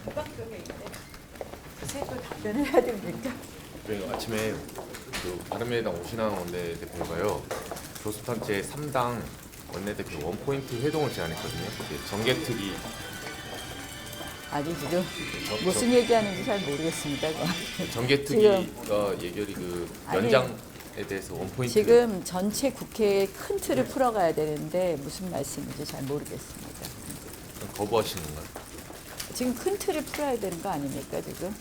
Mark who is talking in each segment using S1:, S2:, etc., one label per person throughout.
S1: 개방적에 있네. 그새도 답변해야 됩니까?
S2: 네, 아침에 그 바른미래당 오신환 원내대표가요 교섭단 제3당 원내대표 원포인트 회동을 제안했거든요. 정개특위
S1: 아니 지금 무슨 얘기하는지 잘 모르겠습니다.
S2: 정개특위가 예결위 그
S1: 아니,
S2: 연장에 대해서 원포인트
S1: 지금 전체 국회의 큰 틀을 풀어가야 되는데 무슨 말씀인지 잘 모르겠습니다.
S2: 거부하시는 건가요?
S1: 지금 큰 틀을 풀어야 되는 거 아닙니까 지금?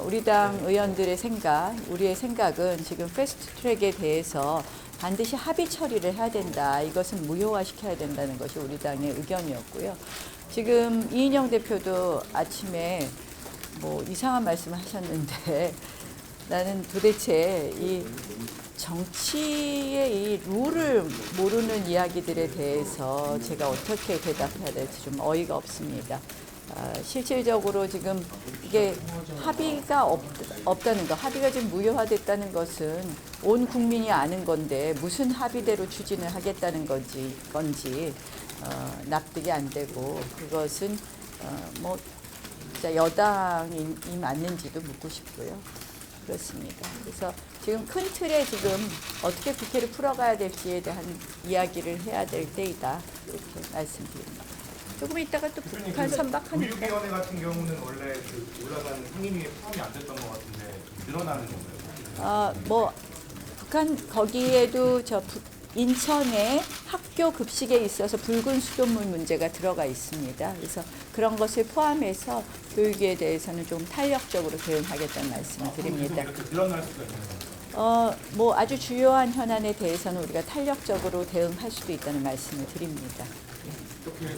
S1: 우리 당 의원들의 생각, 우리의 생각은 지금 패스트트랙에 대해서 반드시 합의 처리를 해야 된다. 이것은 무효화시켜야 된다는 것이 우리 당의 의견이었고요. 지금 이인영 대표도 아침에 뭐 이상한 말씀을 하셨는데 나는 도대체 이 정치의 이 룰을 모르는 이야기들에 대해서 제가 어떻게 대답해야 될지 좀 어이가 없습니다. 실질적으로 지금 이게 합의가 없다는 거, 합의가 지금 무효화됐다는 것은 온 국민이 아는 건데 무슨 합의대로 추진을 하겠다는 건지 납득이 안 되고 그것은 뭐 진짜 여당이 맞는지도 묻고 싶고요. 그렇습니다. 그래서 지금 큰 틀에 지금 어떻게 국회를 풀어가야 될지에 대한 이야기를 해야 될 때이다. 이렇게 말씀드립니다. 조금 있다가 또 북한 선박하니까.
S3: 교육위원회 같은 경우는 원래 그 올라가는 상임위에 포함이 안 됐던 것 같은데 늘어나는 건가요?
S1: 뭐 북한 거기에도 인천의 학교 급식에 있어서 붉은 수돗물 문제가 들어가 있습니다. 그래서 그런 것을 포함해서 교육에 대해서는 좀 탄력적으로 대응하겠다는 말씀을 드립니다.
S3: 이렇게 늘어날 수가 있는
S1: 뭐 아주 주요한 현안에 대해서는 우리가 탄력적으로 대응할 수도 있다는 말씀을 드립니다.
S3: 이렇게